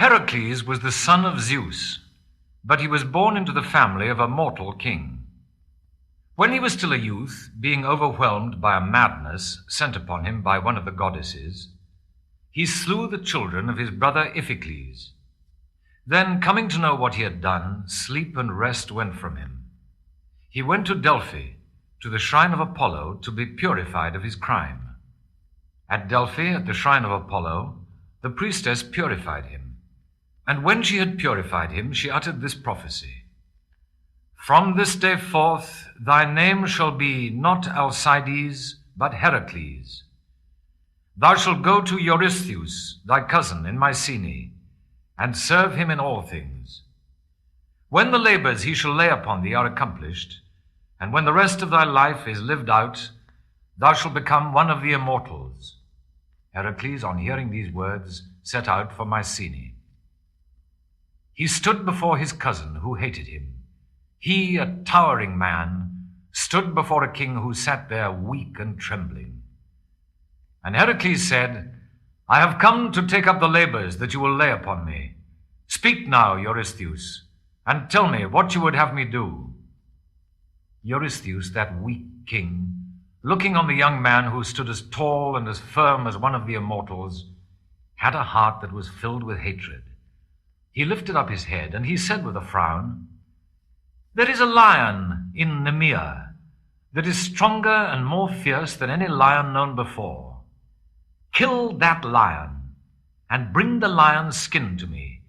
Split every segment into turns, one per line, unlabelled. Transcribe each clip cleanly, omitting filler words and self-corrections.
Heracles was the son of Zeus, but he was born into the family of a mortal king. When he was still a youth, being overwhelmed by a madness sent upon him by one of the goddesses, he slew the children of his brother Iphicles. Then, coming to know what he had done, sleep and rest went from him. He went to Delphi, to the shrine of Apollo, to be purified of his crime. At Delphi, at the shrine of Apollo, the priestess purified him. And when she had purified him, she uttered this prophecy: "From this day forth, thy name shall be not Alcides, but Heracles. Thou shalt go to Eurystheus, thy cousin, in Mycenae, and serve him in all things. When the labors he shall lay upon thee are accomplished, and when the rest of thy life is lived out, thou shalt become one of the immortals." Heracles, on hearing these words, set out for Mycenae. He stood before his cousin, who hated him. He, a towering man, stood before a king who sat there weak and trembling. And Heracles said, "I have come to take up the labors that you will lay upon me. Speak now, Eurystheus, and tell me what you would have me do." Eurystheus, that weak king, looking on the young man who stood as tall and as firm as one of the immortals, had a heart that was filled with hatred. He lifted up his head, and he said with a frown, "There is a lion in Nemea that is stronger and more fierce than any lion known before. Kill that lion, and bring the lion's skin to me,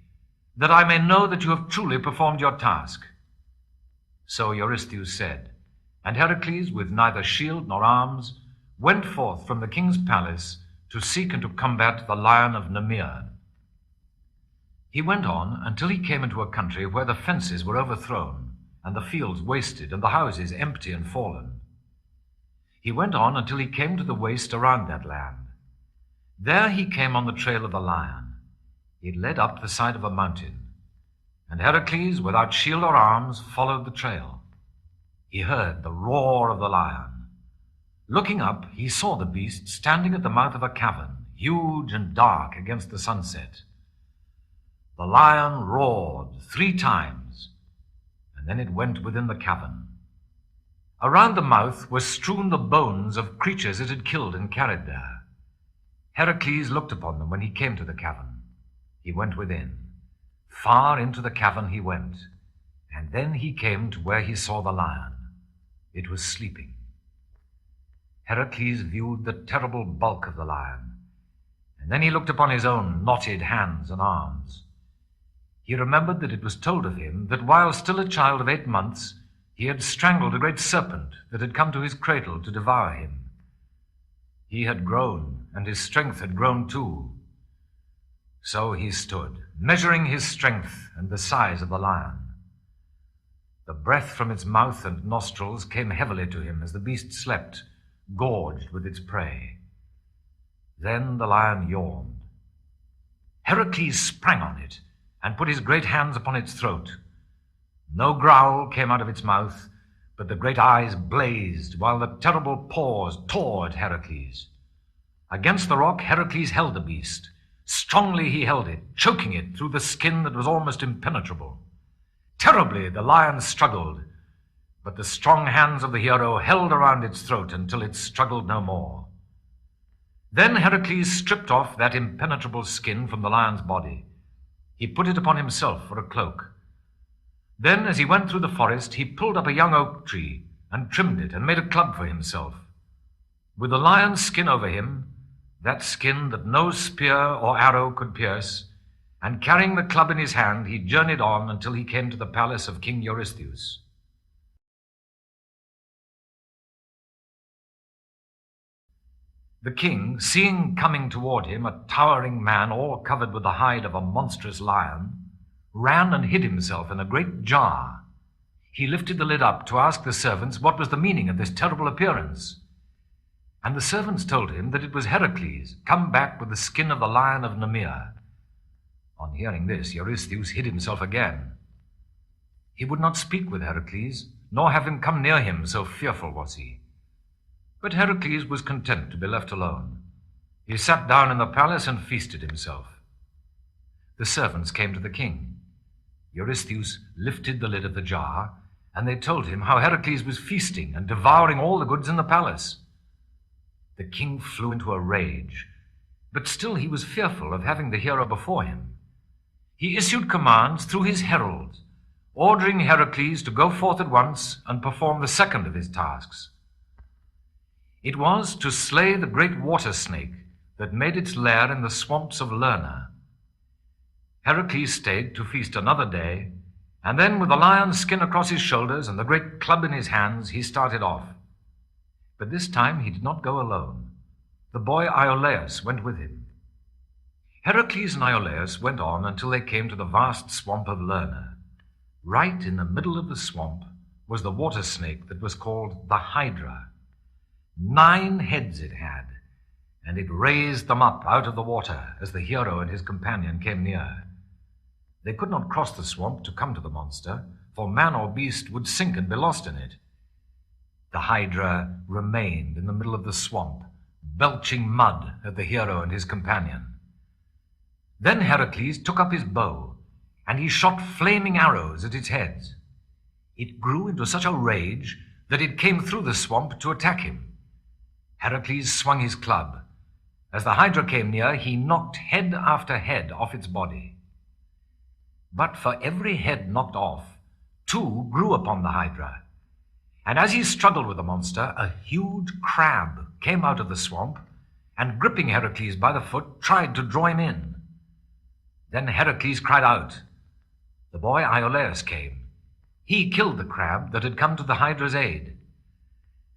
that I may know that you have truly performed your task." So Eurystheus said, and Heracles, with neither shield nor arms, went forth from the king's palace to seek and to combat the lion of Nemea. He went on until he came into a country where the fences were overthrown, and the fields wasted, and the houses empty and fallen. He went on until he came to the waste around that land. There he came on the trail of the lion. It led up the side of a mountain, and Heracles, without shield or arms, followed the trail. He heard the roar of the lion. Looking up, he saw the beast standing at the mouth of a cavern, huge and dark against the sunset. The lion roared 3 times, and then it went within the cavern. Around the mouth were strewn the bones of creatures it had killed and carried there. Heracles looked upon them when he came to the cavern. He went within. Far into the cavern he went, and then he came to where he saw the lion. It was sleeping. Heracles viewed the terrible bulk of the lion, and then he looked upon his own knotted hands and arms. He remembered that it was told of him that while still a child of 8 months, he had strangled a great serpent that had come to his cradle to devour him. He had grown, and his strength had grown too. So he stood, measuring his strength and the size of the lion. The breath from its mouth and nostrils came heavily to him as the beast slept, gorged with its prey. Then the lion yawned. Heracles sprang on it and put his great hands upon its throat. No growl came out of its mouth, but the great eyes blazed, while the terrible paws tore at Heracles. Against the rock, Heracles held the beast. Strongly he held it, choking it through the skin that was almost impenetrable. Terribly the lion struggled, but the strong hands of the hero held around its throat until it struggled no more. Then Heracles stripped off that impenetrable skin from the lion's body. He put it upon himself for a cloak. Then, as he went through the forest, he pulled up a young oak tree and trimmed it and made a club for himself. With the lion's skin over him, that skin that no spear or arrow could pierce, and carrying the club in his hand, he journeyed on until he came to the palace of King Eurystheus. The king, seeing coming toward him a towering man all covered with the hide of a monstrous lion, ran and hid himself in a great jar. He lifted the lid up to ask the servants what was the meaning of this terrible appearance. And the servants told him that it was Heracles, come back with the skin of the lion of Nemea. On hearing this, Eurystheus hid himself again. He would not speak with Heracles, nor have him come near him, so fearful was he. But Heracles was content to be left alone. He sat down in the palace and feasted himself. the servants came to the king. Eurystheus lifted the lid of the jar, and they told him how Heracles was feasting and devouring all the goods in the palace. The king flew into a rage, but still he was fearful of having the hero before him. He issued commands through his heralds, ordering Heracles to go forth at once and perform the second of his tasks. It was to slay the great water snake that made its lair in the swamps of Lerna. Heracles stayed to feast another day, and then with the lion's skin across his shoulders and the great club in his hands, he started off. But this time he did not go alone. The boy Iolaus went with him. Heracles and Iolaus went on until they came to the vast swamp of Lerna. Right in the middle of the swamp was the water snake that was called the Hydra. 9 heads it had, and it raised them up out of the water as the hero and his companion came near. They could not cross the swamp to come to the monster, for man or beast would sink and be lost in it. The Hydra remained in the middle of the swamp, belching mud at the hero and his companion. Then Heracles took up his bow, and he shot flaming arrows at its heads. It grew into such a rage that it came through the swamp to attack him. Heracles swung his club. As the Hydra came near, he knocked head after head off its body. But for every head knocked off, 2 grew upon the Hydra. And as he struggled with the monster, a huge crab came out of the swamp and, gripping Heracles by the foot, tried to draw him in. Then Heracles cried out. The boy Iolaus came. He killed the crab that had come to the Hydra's aid.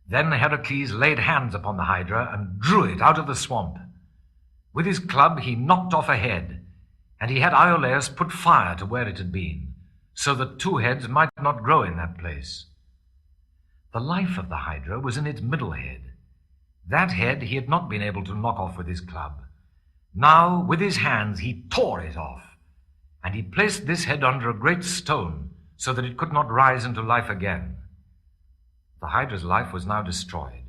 Then Heracles laid hands upon the Hydra and drew it out of the swamp. With his club he knocked off a head, and he had Iolaus put fire to where it had been, so that 2 heads might not grow in that place. The life of the Hydra was in its middle head. That head he had not been able to knock off with his club. Now, with his hands, he tore it off, and he placed this head under a great stone so that it could not rise into life again. The Hydra's life was now destroyed.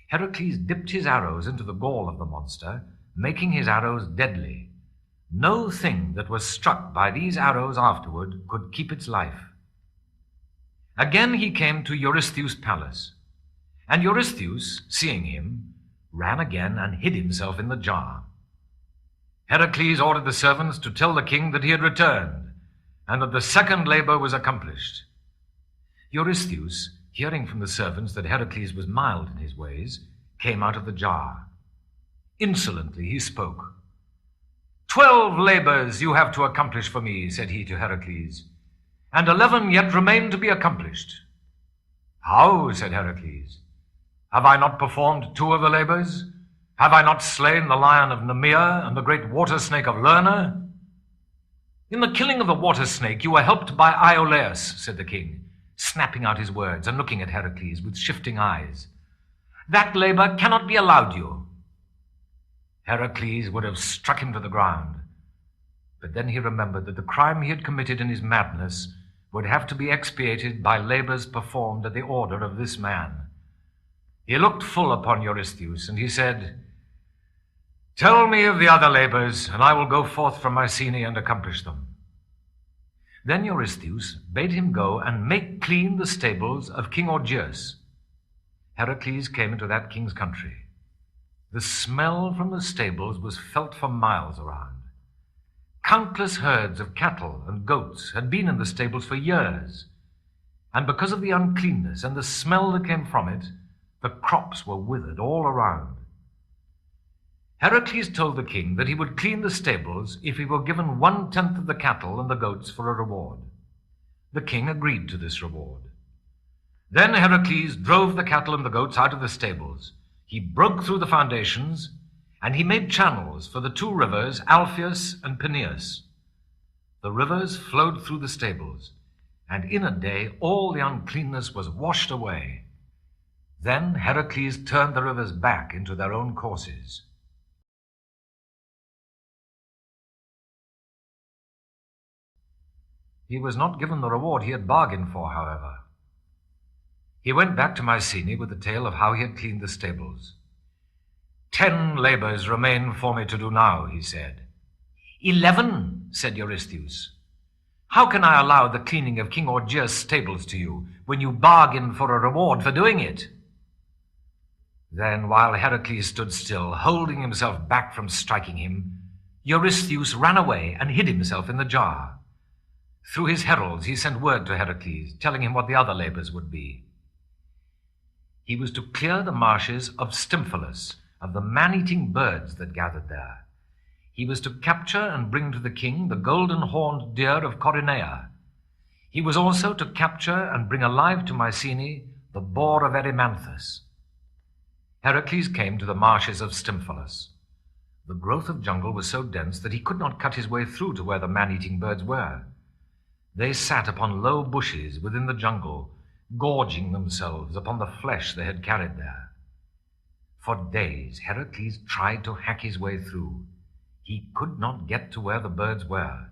Heracles dipped his arrows into the gall of the monster, making his arrows deadly. No thing that was struck by these arrows afterward could keep its life. Again he came to Eurystheus' palace, and Eurystheus, seeing him, ran again and hid himself in the jar. Heracles ordered the servants to tell the king that he had returned, and that the second labor was accomplished. Eurystheus, hearing from the servants that Heracles was mild in his ways, came out of the jar. Insolently he spoke. 12 labors you have to accomplish for me, said he to Heracles, and 11 yet remain to be accomplished. How, said Heracles, have I not performed 2 of the labors? Have I not slain the lion of Nemea and the great water snake of Lerna? In the killing of the water snake you were helped by Iolaus, said the king, snapping out his words and looking at Heracles with shifting eyes. That labor cannot be allowed you. Heracles would have struck him to the ground, but then he remembered that the crime he had committed in his madness would have to be expiated by labors performed at the order of this man. He looked full upon Eurystheus, and he said, Tell me of the other labors, and I will go forth from Mycenae and accomplish them. Then Eurystheus bade him go and make clean the stables of King Augeas. Heracles came into that king's country. The smell from the stables was felt for miles around. Countless herds of cattle and goats had been in the stables for years, and because of the uncleanness and the smell that came from it, the crops were withered all around. Heracles told the king that he would clean the stables if he were given 1/10 of the cattle and the goats for a reward. The king agreed to this reward. Then Heracles drove the cattle and the goats out of the stables. He broke through the foundations, and he made channels for the 2 rivers, Alpheus and Peneus. The rivers flowed through the stables, and in a day all the uncleanness was washed away. Then Heracles turned the rivers back into their own courses. He was not given the reward he had bargained for, however. He went back to Mycenae with the tale of how he had cleaned the stables. 10 labors remain for me to do now, he said. 11, said Eurystheus. "How can I allow the cleaning of King Augeas' stables to you when you bargained for a reward for doing it?" Then, while Heracles stood still, holding himself back from striking him, Eurystheus ran away and hid himself in the jar. Through his heralds he sent word to Heracles, telling him what the other labors would be. He was to clear the marshes of Stymphalus, of the man-eating birds that gathered there. He was to capture and bring to the king the golden-horned deer of Coronea. He was also to capture and bring alive to Mycenae the boar of Erymanthus. Heracles came to the marshes of Stymphalus. The growth of jungle was so dense that he could not cut his way through to where the man-eating birds were. They sat upon low bushes within the jungle, gorging themselves upon the flesh they had carried there. For days Heracles tried to hack his way through. He could not get to where the birds were.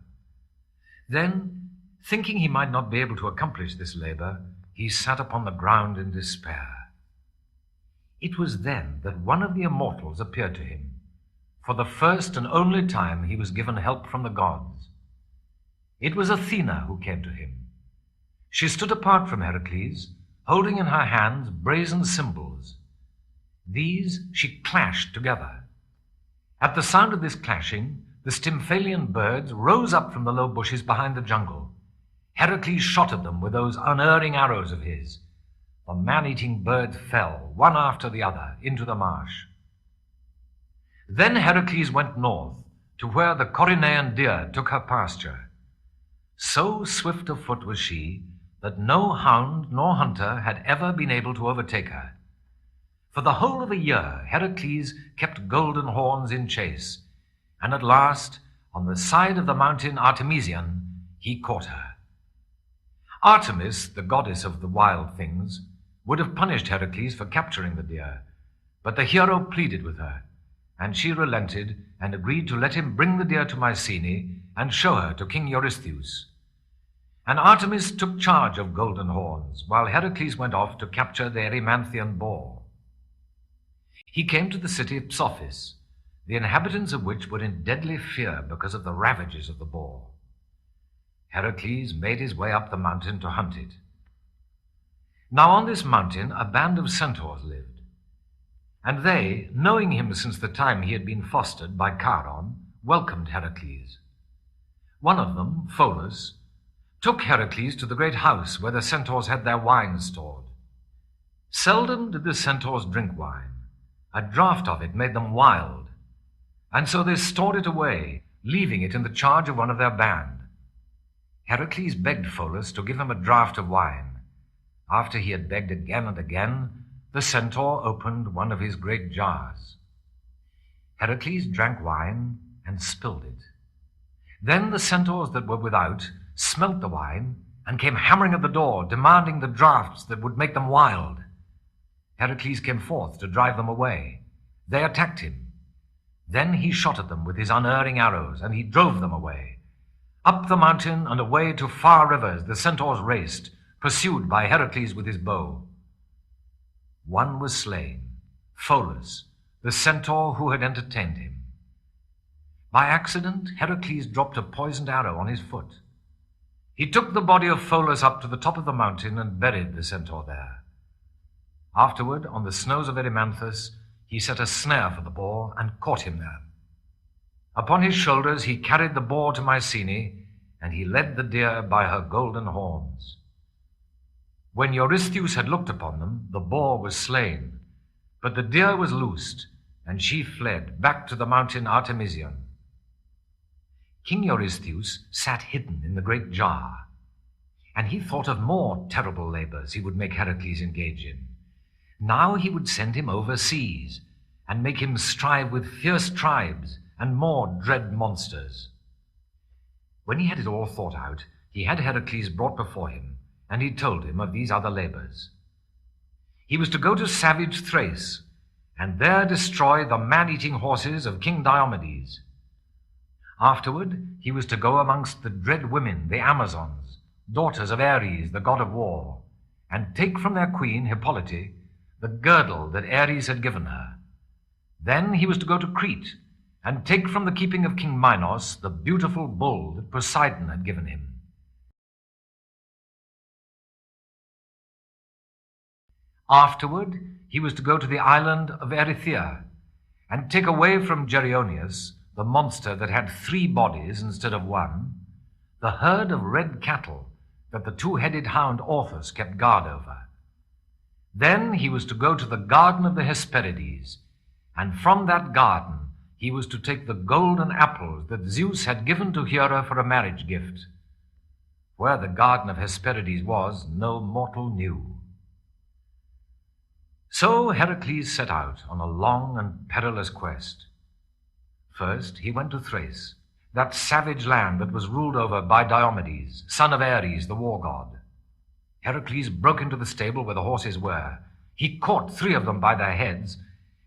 Then, thinking he might not be able to accomplish this labor, he sat upon the ground in despair. It was then that one of the immortals appeared to him. For the first and only time he was given help from the gods. It was Athena who came to him. She stood apart from Heracles, holding in her hands brazen cymbals. These she clashed together. At the sound of this clashing, the Stymphalian birds rose up from the low bushes behind the jungle. Heracles shot at them with those unerring arrows of his. The man-eating birds fell, one after the other, into the marsh. Then Heracles went north, to where the Coronæan deer took her pasture. So swift of foot was she, that no hound nor hunter had ever been able to overtake her. For the whole of a year Heracles kept golden horns in chase, and at last, on the side of the mountain Artemision, he caught her. Artemis, the goddess of the wild things, would have punished Heracles for capturing the deer, but the hero pleaded with her, and she relented and agreed to let him bring the deer to Mycenae and show her to King Eurystheus. And Artemis took charge of golden horns, while Heracles went off to capture the Erymanthian boar. He came to the city of Psophis, the inhabitants of which were in deadly fear because of the ravages of the boar. Heracles made his way up the mountain to hunt it. Now on this mountain a band of centaurs lived, and they, knowing him since the time he had been fostered by Charon, welcomed Heracles. One of them, Pholus, took Heracles to the great house where the centaurs had their wine stored. Seldom did the centaurs drink wine. A draught of it made them wild, and so they stored it away, leaving it in the charge of one of their band. Heracles begged Pholus to give him a draught of wine. After he had begged again and again, the centaur opened one of his great jars. Heracles drank wine and spilled it. Then the centaurs that were without smelt the wine and came hammering at the door, demanding the draughts that would make them wild. Heracles came forth to drive them away. They attacked him. Then he shot at them with his unerring arrows, and he drove them away. Up the mountain and away to far rivers the centaurs raced, pursued by Heracles with his bow. One was slain, Pholus, the centaur who had entertained him. By accident, Heracles dropped a poisoned arrow on his foot. He took the body of Pholus up to the top of the mountain and buried the centaur there. Afterward, on the snows of Erymanthus, he set a snare for the boar and caught him there. Upon his shoulders he carried the boar to Mycenae, and he led the deer by her golden horns. When Eurystheus had looked upon them, the boar was slain, but the deer was loosed, and she fled back to the mountain Artemision. King Eurystheus sat hidden in the great jar, and he thought of more terrible labors he would make Heracles engage in. Now he would send him overseas, and make him strive with fierce tribes and more dread monsters. When he had it all thought out, he had Heracles brought before him, and he told him of these other labors. He was to go to savage Thrace, and there destroy the man-eating horses of King Diomedes. Afterward, he was to go amongst the dread women, the Amazons, daughters of Ares, the god of war, and take from their queen, Hippolyte, the girdle that Ares had given her. Then he was to go to Crete, and take from the keeping of King Minos the beautiful bull that Poseidon had given him. Afterward, he was to go to the island of Erythea and take away from Geryoneus, the monster that had 3 bodies instead of 1, the herd of red cattle that the 2-headed hound Orthus kept guard over. Then he was to go to the garden of the Hesperides, and from that garden he was to take the golden apples that Zeus had given to Hera for a marriage gift. Where the garden of Hesperides was, no mortal knew. So Heracles set out on a long and perilous quest. First he went to Thrace, that savage land that was ruled over by Diomedes, son of Ares, the war god. Heracles broke into the stable where the horses were. He caught 3 of them by their heads,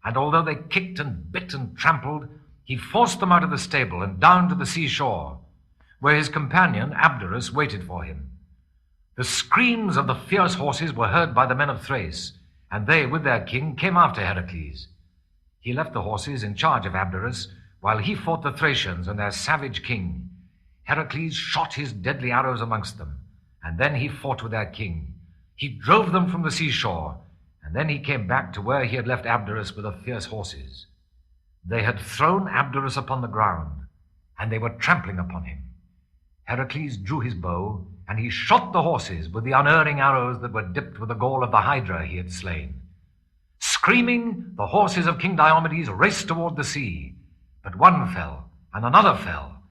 and although they kicked and bit and trampled, he forced them out of the stable and down to the seashore, where his companion Abderus waited for him. The screams of the fierce horses were heard by the men of Thrace, and they, with their king, came after Heracles. He left the horses in charge of Abderus, while he fought the Thracians and their savage king. Heracles shot his deadly arrows amongst them, and then he fought with their king. He drove them from the seashore, and then he came back to where he had left Abderus with the fierce horses. They had thrown Abderus upon the ground, and they were trampling upon him. Heracles drew his bow, and he shot the horses with the unerring arrows that were dipped with the gall of the hydra he had slain. Screaming, the horses of King Diomedes raced toward the sea, but one fell, and another fell,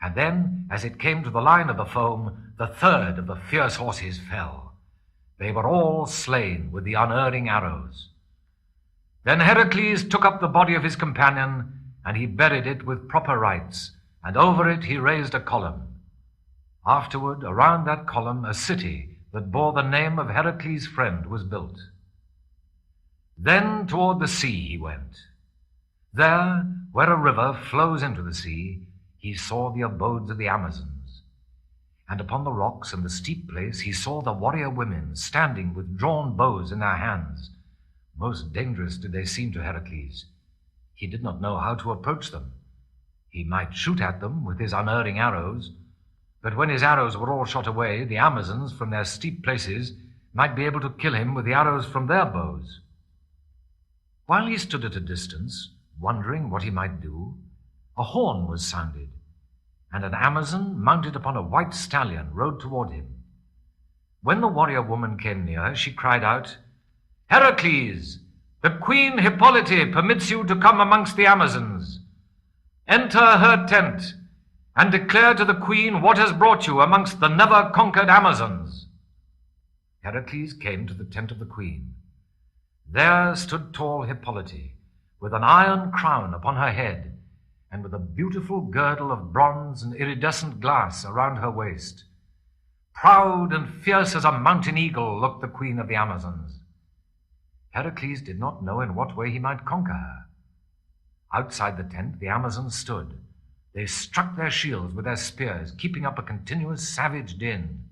and then, as it came to the line of the foam, the 3rd of the fierce horses fell. They were all slain with the unerring arrows. Then Heracles took up the body of his companion, and he buried it with proper rites, and over it he raised a column. Afterward, around that column, a city that bore the name of Heracles' friend was built. Then toward the sea he went. There, where a river flows into the sea, he saw the abodes of the Amazons. And upon the rocks and the steep place he saw the warrior women standing with drawn bows in their hands. Most dangerous did they seem to Heracles. He did not know how to approach them. He might shoot at them with his unerring arrows, but when his arrows were all shot away, the Amazons from their steep places might be able to kill him with the arrows from their bows. While he stood at a distance, wondering what he might do, a horn was sounded, and an Amazon mounted upon a white stallion rode toward him. When the warrior woman came near, she cried out, "Heracles, the Queen Hippolyte permits you to come amongst the Amazons. Enter her tent, and declare to the Queen what has brought you amongst the never-conquered Amazons." Heracles came to the tent of the Queen. There stood tall Hippolyte, with an iron crown upon her head, and with a beautiful girdle of bronze and iridescent glass around her waist. Proud and fierce as a mountain eagle looked the Queen of the Amazons. Heracles did not know in what way he might conquer her. Outside the tent the Amazons stood. They struck their shields with their spears, keeping up a continuous savage din.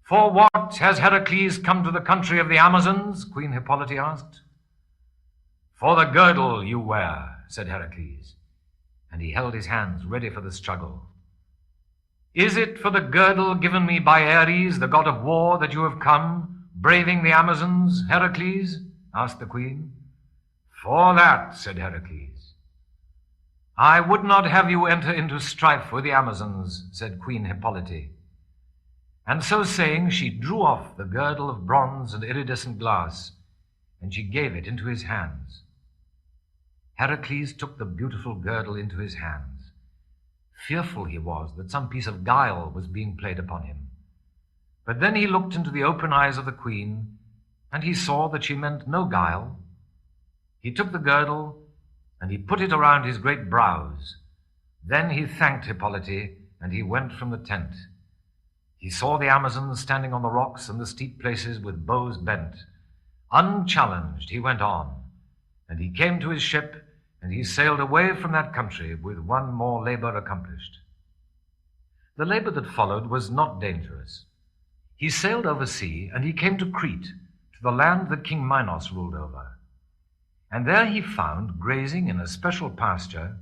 "For what has Heracles come to the country of the Amazons?" Queen Hippolyte asked. "For the girdle you wear," said Heracles, and he held his hands ready for the struggle. "Is it for the girdle given me by Ares, the god of war, that you have come, braving the Amazons, Heracles?" asked the queen. "For that," said Heracles. "I would not have you enter into strife with the Amazons," said Queen Hippolyte. And so saying, she drew off the girdle of bronze and iridescent glass, and she gave it into his hands. Heracles took the beautiful girdle into his hands. Fearful he was that some piece of guile was being played upon him. But then he looked into the open eyes of the queen, and he saw that she meant no guile. He took the girdle, and he put it around his great brows. Then he thanked Hippolyte, and he went from the tent. He saw the Amazons standing on the rocks and the steep places with bows bent. Unchallenged, he went on, and he came to his ship, and he sailed away from that country with one more labor accomplished. The labor that followed was not dangerous. He sailed over sea, and he came to Crete, to the land that King Minos ruled over. And there he found, grazing in a special pasture,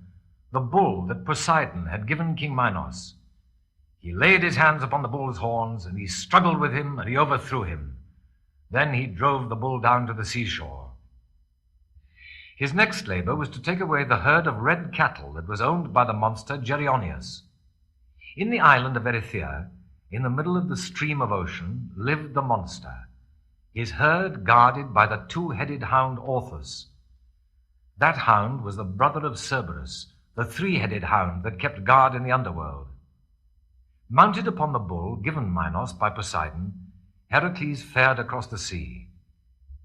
the bull that Poseidon had given King Minos. He laid his hands upon the bull's horns, and he struggled with him, and he overthrew him. Then he drove the bull down to the seashore. His next labor was to take away the herd of red cattle that was owned by the monster Geryoneus. In the island of Erythea, in the middle of the stream of ocean, lived the monster, his herd guarded by the two-headed hound Orthus. That hound was the brother of Cerberus, the three-headed hound that kept guard in the underworld. Mounted upon the bull given Minos by Poseidon, Heracles fared across the sea.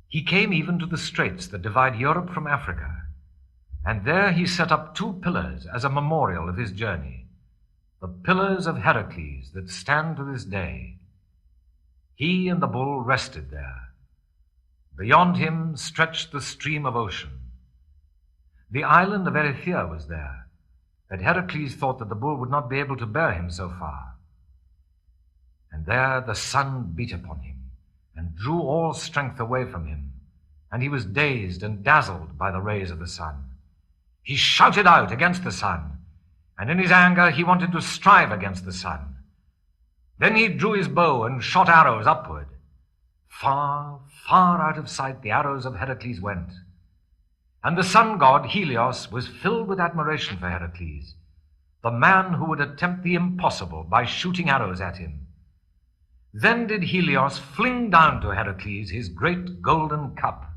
He came even to the straits that divide Europe from Africa, and there he set up 2 pillars as a memorial of his journey, the pillars of Heracles that stand to this day. He and the bull rested there. Beyond him stretched the stream of ocean. The island of Erythea was there, but Heracles thought that the bull would not be able to bear him so far. And there the sun beat upon him, and drew all strength away from him, and he was dazed and dazzled by the rays of the sun. He shouted out against the sun, and in his anger he wanted to strive against the sun. Then he drew his bow and shot arrows upward. Far, far out of sight the arrows of Heracles went. And the sun god Helios was filled with admiration for Heracles, the man who would attempt the impossible by shooting arrows at him. Then did Helios fling down to Heracles his great golden cup.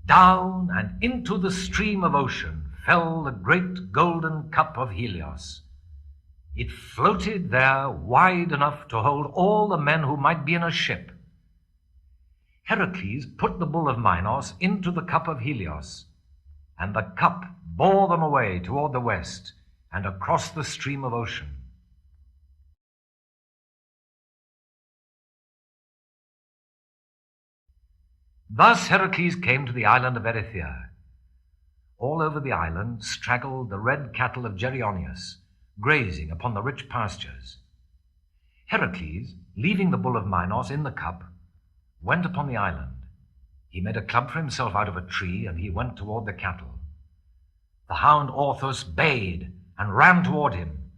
Down and into the stream of ocean fell the great golden cup of Helios. It floated there wide enough to hold all the men who might be in a ship. Heracles put the bull of Minos into the cup of Helios, and the cup bore them away toward the west and across the stream of ocean. Thus Heracles came to the island of Erythea. All over the island straggled the red cattle of Geryoneus, grazing upon the rich pastures. Heracles, leaving the bull of Minos in the cup, went upon the island. He made a club for himself out of a tree, and he went toward the cattle. The hound Orthus bayed and ran toward him.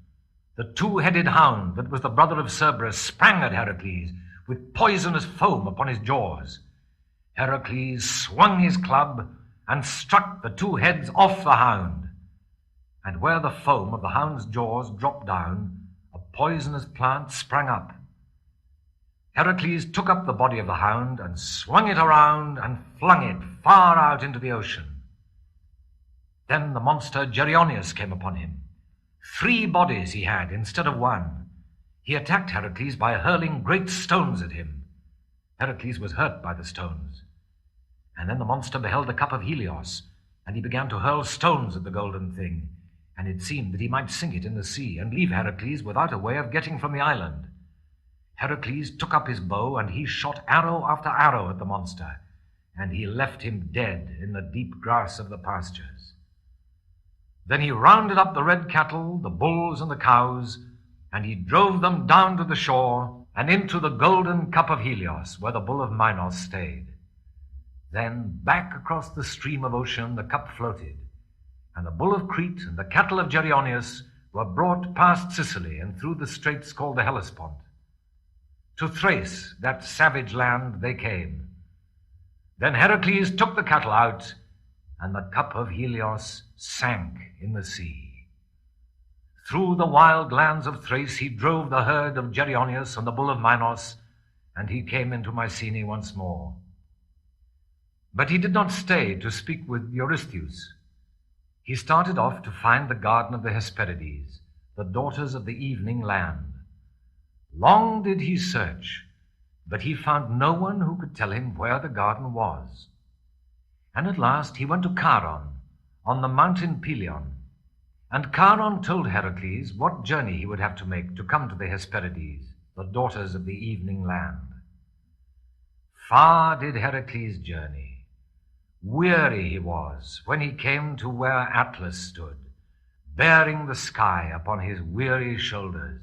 The two-headed hound that was the brother of Cerberus sprang at Heracles with poisonous foam upon his jaws. Heracles swung his club and struck the 2 heads off the hound, and where the foam of the hound's jaws dropped down, a poisonous plant sprang up. Heracles took up the body of the hound and swung it around and flung it far out into the ocean. Then the monster Geryoneus came upon him. 3 bodies he had instead of 1. He attacked Heracles by hurling great stones at him. Heracles was hurt by the stones. And then the monster beheld the cup of Helios, and he began to hurl stones at the golden thing, and it seemed that he might sink it in the sea and leave Heracles without a way of getting from the island. Heracles took up his bow, and he shot arrow after arrow at the monster, and he left him dead in the deep grass of the pastures. Then he rounded up the red cattle, the bulls and the cows, and he drove them down to the shore and into the golden cup of Helios, where the bull of Minos stayed. Then back across the stream of ocean the cup floated, and the bull of Crete and the cattle of Geryoneus were brought past Sicily and through the straits called the Hellespont. To Thrace, that savage land, they came. Then Heracles took the cattle out, and the cup of Helios sank in the sea. Through the wild lands of Thrace he drove the herd of Geryoneus and the bull of Minos, and he came into Mycenae once more. But he did not stay to speak with Eurystheus. He started off to find the garden of the Hesperides, the daughters of the evening land. Long did he search, but he found no one who could tell him where the garden was. And at last he went to Charon, on the mountain Pelion. And Charon told Heracles what journey he would have to make to come to the Hesperides, the daughters of the evening land. Far did Heracles journey. Weary he was when he came to where Atlas stood, bearing the sky upon his weary shoulders.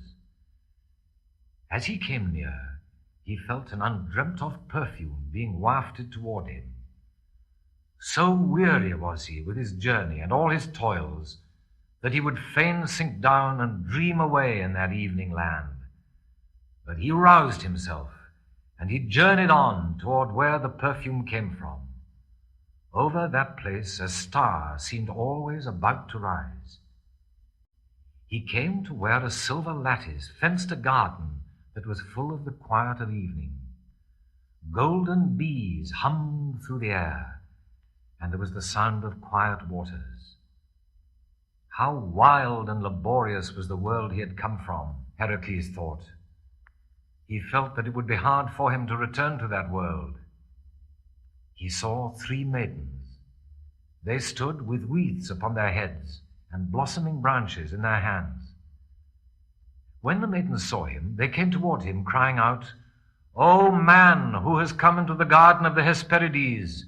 As he came near, he felt an undreamt-of perfume being wafted toward him. So weary was he with his journey and all his toils that he would fain sink down and dream away in that evening land. But he roused himself, and he journeyed on toward where the perfume came from. Over that place a star seemed always about to rise. He came to where a silver lattice fenced a garden that was full of the quiet of evening. Golden bees hummed through the air, and there was the sound of quiet waters. How wild and laborious was the world he had come from, Heracles thought. He felt that it would be hard for him to return to that world. He saw 3 maidens. They stood with wreaths upon their heads and blossoming branches in their hands. When the maidens saw him, they came toward him, crying out, "O man who has come into the garden of the Hesperides,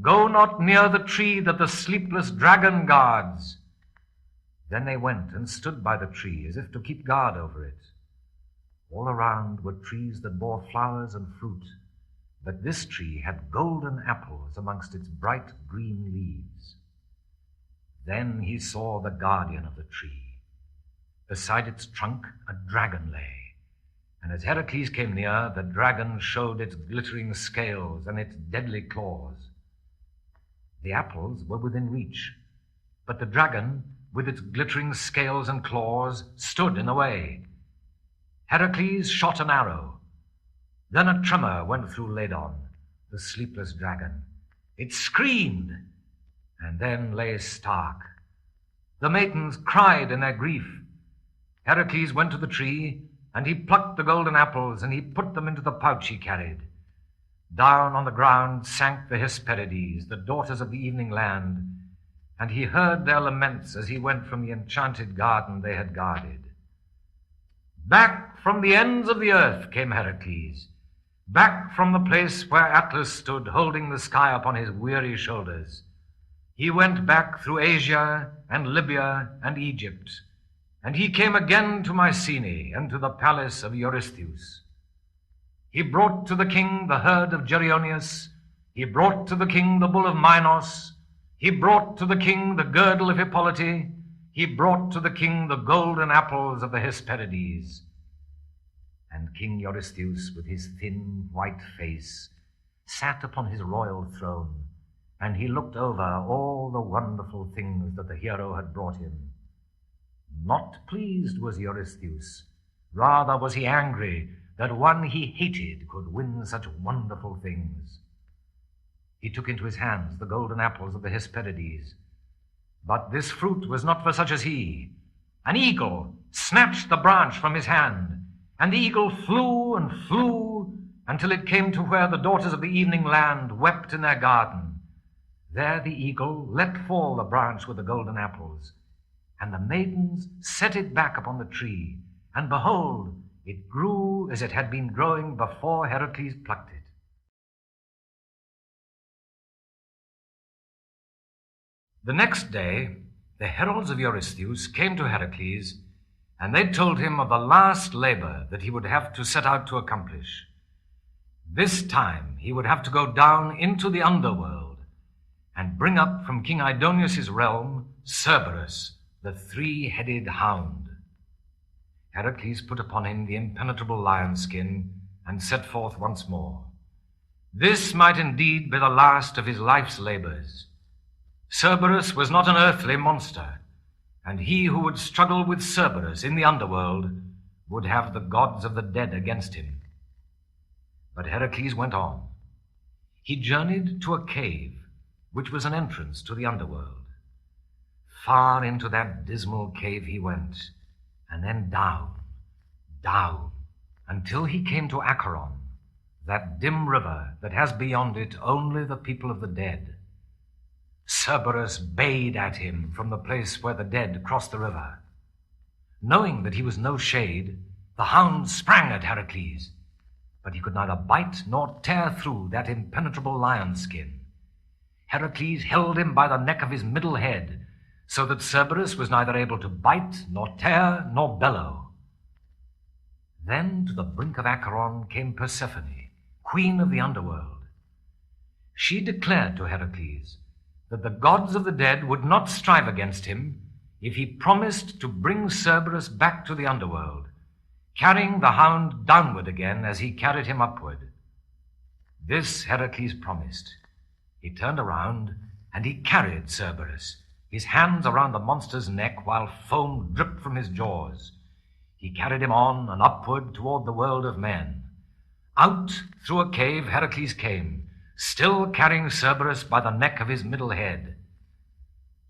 go not near the tree that the sleepless dragon guards." Then they went and stood by the tree as if to keep guard over it. All around were trees that bore flowers and fruit, but this tree had golden apples amongst its bright green leaves. Then he saw the guardian of the tree. Beside its trunk a dragon lay, and as Heracles came near, the dragon showed its glittering scales and its deadly claws. The apples were within reach, but the dragon, with its glittering scales and claws, stood in the way. Heracles shot an arrow. Then a tremor went through Ladon, the sleepless dragon. It screamed, and then lay stark. The maidens cried in their grief. Heracles went to the tree, and he plucked the golden apples, and he put them into the pouch he carried. Down on the ground sank the Hesperides, the daughters of the evening land, and he heard their laments as he went from the enchanted garden they had guarded. Back from the ends of the earth came Heracles, back from the place where Atlas stood holding the sky upon his weary shoulders. He went back through Asia and Libya and Egypt, and he came again to Mycenae and to the palace of Eurystheus. He brought to the king the herd of Geryoneus, he brought to the king the bull of Minos, he brought to the king the girdle of Hippolyte, he brought to the king the golden apples of the Hesperides. And King Eurystheus, with his thin white face, sat upon his royal throne, and he looked over all the wonderful things that the hero had brought him. Not pleased was Eurystheus, rather was he angry that one he hated could win such wonderful things. He took into his hands the golden apples of the Hesperides, but this fruit was not for such as he. An eagle snatched the branch from his hand, and the eagle flew and flew until it came to where the daughters of the evening land wept in their garden. There the eagle let fall the branch with the golden apples, and the maidens set it back upon the tree, and behold, it grew as it had been growing before Heracles plucked it. The next day, the heralds of Eurystheus came to Heracles, and they told him of the last labor that he would have to set out to accomplish. This time he would have to go down into the underworld and bring up from King Aidoneus' realm Cerberus, the 3-headed hound. Heracles put upon him the impenetrable lion skin and set forth once more. This might indeed be the last of his life's labors. Cerberus was not an earthly monster, and he who would struggle with Cerberus in the underworld would have the gods of the dead against him. But Heracles went on. He journeyed to a cave, which was an entrance to the underworld. Far into that dismal cave he went, and then down, down, until he came to Acheron, that dim river that has beyond it only the people of the dead. Cerberus bayed at him from the place where the dead crossed the river. Knowing that he was no shade, the hound sprang at Heracles, but he could neither bite nor tear through that impenetrable lion skin. Heracles held him by the neck of his middle head, so that Cerberus was neither able to bite nor tear nor bellow. Then to the brink of Acheron came Persephone, queen of the underworld. She declared to Heracles that the gods of the dead would not strive against him if he promised to bring Cerberus back to the underworld, carrying the hound downward again as he carried him upward. This Heracles promised. He turned around and he carried Cerberus, his hands around the monster's neck while foam dripped from his jaws. He carried him on and upward toward the world of men. Out through a cave Heracles came, still carrying Cerberus by the neck of his middle head.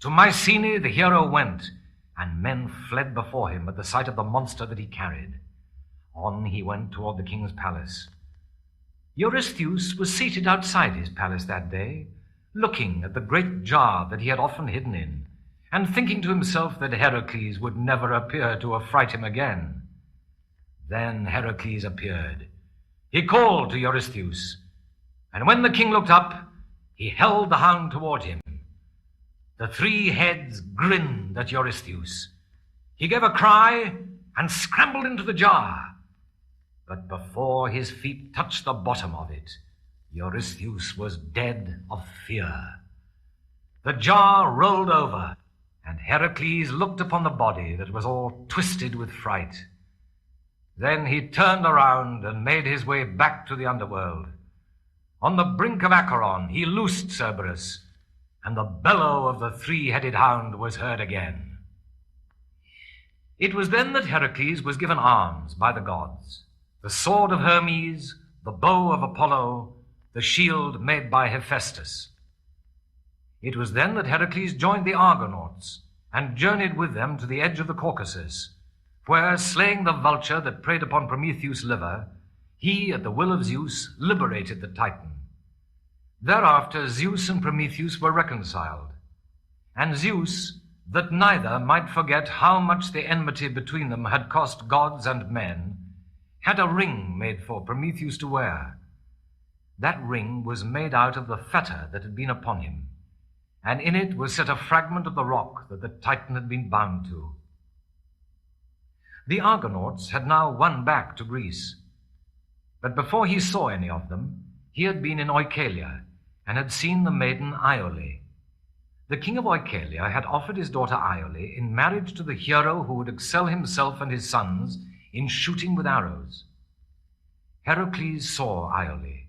To Mycenae the hero went, and men fled before him at the sight of the monster that he carried. On he went toward the king's palace. Eurystheus was seated outside his palace that day, looking at the great jar that he had often hidden in, and thinking to himself that Heracles would never appear to affright him again. Then Heracles appeared. He called to Eurystheus, and when the king looked up, he held the hound toward him. The three heads grinned at Eurystheus. He gave a cry and scrambled into the jar. But before his feet touched the bottom of it, Eurystheus was dead of fear. The jar rolled over, and Heracles looked upon the body that was all twisted with fright. Then he turned around and made his way back to the underworld. On the brink of Acheron, he loosed Cerberus, and the bellow of the three-headed hound was heard again. It was then that Heracles was given arms by the gods, the sword of Hermes, the bow of Apollo, the shield made by Hephaestus. It was then that Heracles joined the Argonauts and journeyed with them to the edge of the Caucasus, where, slaying the vulture that preyed upon Prometheus' liver, he, at the will of Zeus, liberated the Titan. Thereafter Zeus and Prometheus were reconciled, and Zeus, that neither might forget how much the enmity between them had cost gods and men, had a ring made for Prometheus to wear. That ring was made out of the fetter that had been upon him, and in it was set a fragment of the rock that the Titan had been bound to. The Argonauts had now won back to Greece, but before he saw any of them, he had been in Oichalia and had seen the maiden Iole. The king of Oichalia had offered his daughter Iole in marriage to the hero who would excel himself and his sons in shooting with arrows. Heracles saw Iole,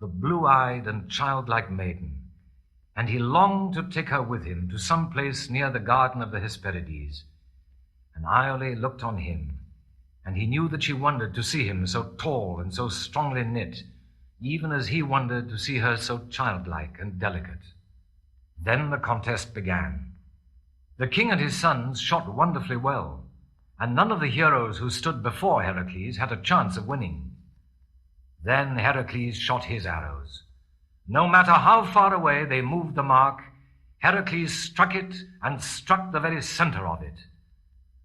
the blue-eyed and childlike maiden, and he longed to take her with him to some place near the garden of the Hesperides. And Iole looked on him, and he knew that she wondered to see him so tall and so strongly knit, even as he wondered to see her so childlike and delicate. Then the contest began. The king and his sons shot wonderfully well, and none of the heroes who stood before Heracles had a chance of winning. Then Heracles shot his arrows. No matter how far away they moved the mark, Heracles struck it and struck the very center of it.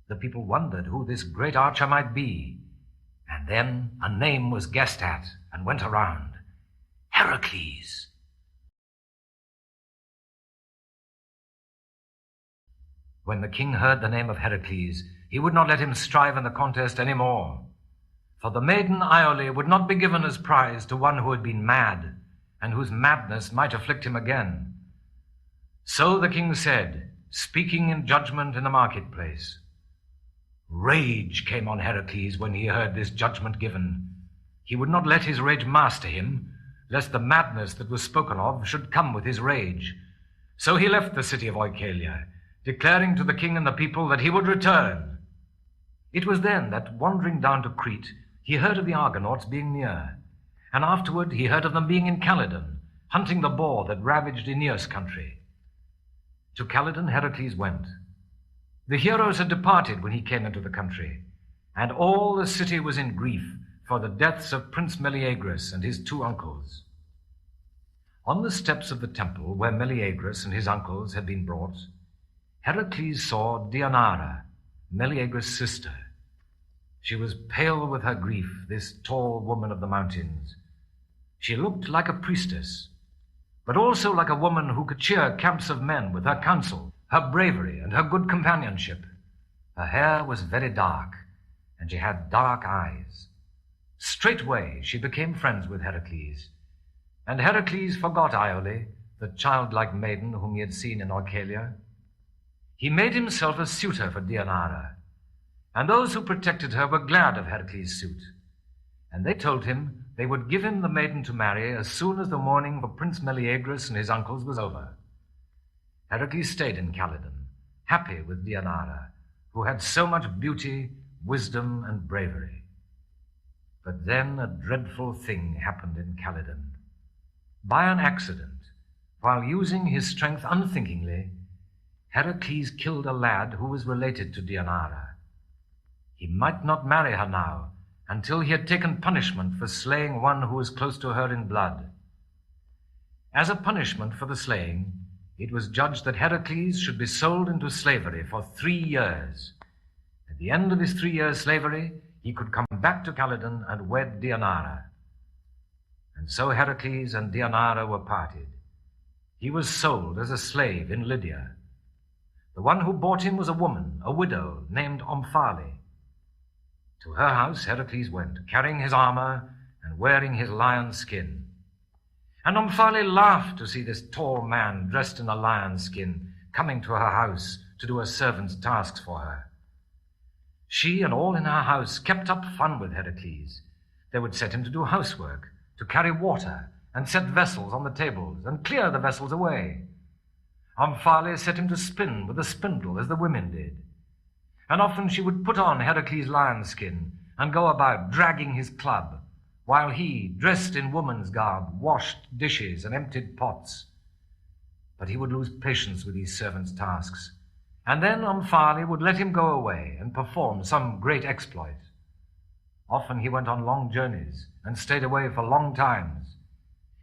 The people wondered who this great archer might be, and then a name was guessed at and went around: Heracles. When the king heard the name of Heracles, he would not let him strive in the contest any more, for the maiden Iole would not be given as prize to one who had been mad, and whose madness might afflict him again. So the king said, speaking in judgment in the marketplace. Rage came on Heracles when he heard this judgment given. He would not let his rage master him, lest the madness that was spoken of should come with his rage. So he left the city of Oichalia, declaring to the king and the people that he would return. It was then that, wandering down to Crete, he heard of the Argonauts being near, and afterward he heard of them being in Caledon, hunting the boar that ravaged Aeneas' country. To Caledon Heracles went. The heroes had departed when he came into the country, and all the city was in grief for the deaths of Prince Meleagris and his two uncles. On the steps of the temple where Meleagris and his uncles had been brought, Heracles saw Deianira, Meleagris' sister. She was pale with her grief, this tall woman of the mountains. She looked like a priestess, but also like a woman who could cheer camps of men with her counsel, her bravery, and her good companionship. Her hair was very dark, and she had dark eyes. Straightway she became friends with Heracles, and Heracles forgot Iole, the the childlike maiden whom he had seen in Orcalia. He made himself a suitor for Deianira, and those who protected her were glad of Heracles' suit, and they told him they would give him the maiden to marry as soon as the mourning for Prince Meleagris and his uncles was over. Heracles stayed in Caledon, happy with Deianira, who had so much beauty, wisdom, and bravery. But then a dreadful thing happened in Caledon. By an accident, while using his strength unthinkingly, Heracles killed a lad who was related to Deianira. He might not marry her now until he had taken punishment for slaying one who was close to her in blood. As a punishment for the slaying, it was judged that Heracles should be sold into slavery for 3 years. At the end of his 3 years' slavery, he could come back to Caledon and wed Deianira. And so Heracles and Deianira were parted. He was sold as a slave in Lydia. The one who bought him was a woman, a widow, named Omphale. To her house Heracles went, carrying his armor and wearing his lion's skin. And Omphale laughed to see this tall man dressed in a lion's skin coming to her house to do a servant's tasks for her. She and all in her house kept up fun with Heracles. They would set him to do housework, to carry water, and set vessels on the tables, and clear the vessels away. Omphale set him to spin with a spindle, as the women did. And often she would put on Heracles' lion's skin and go about dragging his club, while he, dressed in woman's garb, washed dishes and emptied pots. But he would lose patience with these servants' tasks, and then Omphale would let him go away and perform some great exploit. Often he went on long journeys and stayed away for long times.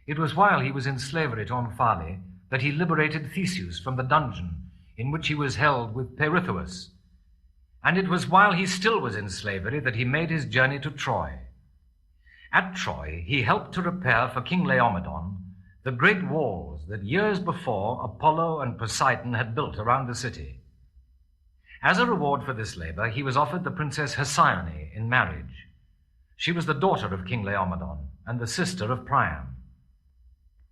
It was while he was in slavery to Omphale that he liberated Theseus from the dungeon in which he was held with Pirithous. And it was while he still was in slavery that he made his journey to Troy. At Troy, he helped to repair for King Laomedon the great walls that years before Apollo and Poseidon had built around the city. As a reward for this labor, he was offered the princess Hercyone in marriage. She was the daughter of King Laomedon and the sister of Priam.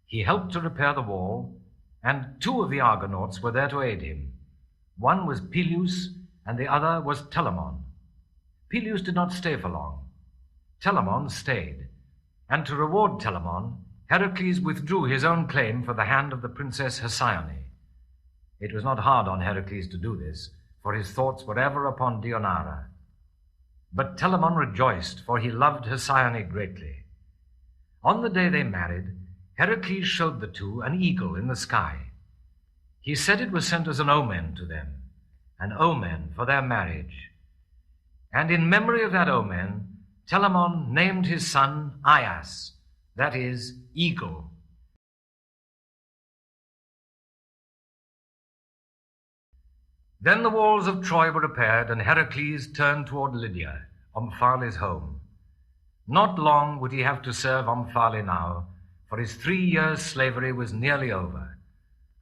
He helped to repair the wall, and 2 of the Argonauts were there to aid him. One was Peleus, and the other was Telamon. Peleus did not stay for long. Telamon stayed, and to reward Telamon, Heracles withdrew his own claim for the hand of the princess Hercyone. It was not hard on Heracles to do this, for his thoughts were ever upon Deianira. But Telamon rejoiced, for he loved Hercyone greatly. On the day they married, Heracles showed the 2 an eagle in the sky. He said it was sent as an omen to them, an omen for their marriage. And in memory of that omen, Telamon named his son Aias, that is, eagle. Then the walls of Troy were repaired, and Heracles turned toward Lydia, Omphale's home. Not long would he have to serve Omphale now, for his 3 years' slavery was nearly over.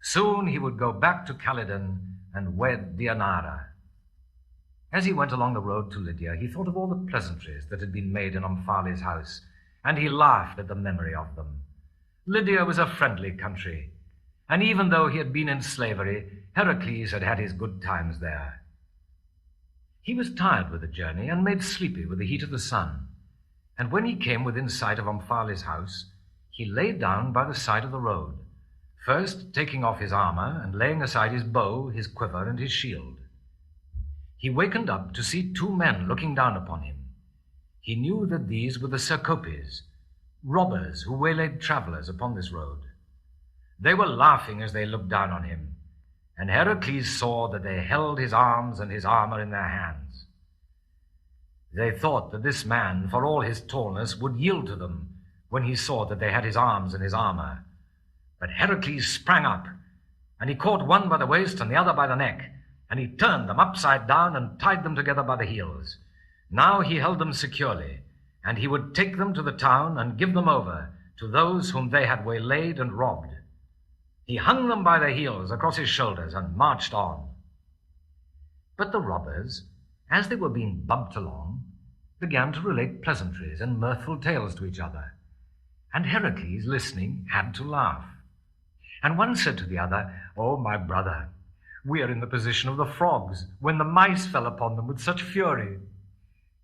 Soon he would go back to Caledon and wed Deianira. As he went along the road to Lydia, he thought of all the pleasantries that had been made in Omphale's house, and he laughed at the memory of them. Lydia was a friendly country, and even though he had been in slavery, Heracles had had his good times there. He was tired with the journey and made sleepy with the heat of the sun, and when he came within sight of Omphale's house, he lay down by the side of the road, first taking off his armor and laying aside his bow, his quiver, and his shield. He wakened up to see 2 men looking down upon him. He knew that these were the Cercopes, robbers who waylaid travelers upon this road. They were laughing as they looked down on him, and Heracles saw that they held his arms and his armor in their hands. They thought that this man, for all his tallness, would yield to them when he saw that they had his arms and his armor. But Heracles sprang up, and he caught one by the waist and the other by the neck, and he turned them upside down and tied them together by the heels. Now he held them securely, and he would take them to the town and give them over to those whom they had waylaid and robbed. He hung them by their heels across his shoulders and marched on. But the robbers, as they were being bumped along, began to relate pleasantries and mirthful tales to each other, and Heracles, listening, had to laugh. And one said to the other, "Oh, my brother, we are in the position of the frogs, when the mice fell upon them with such fury."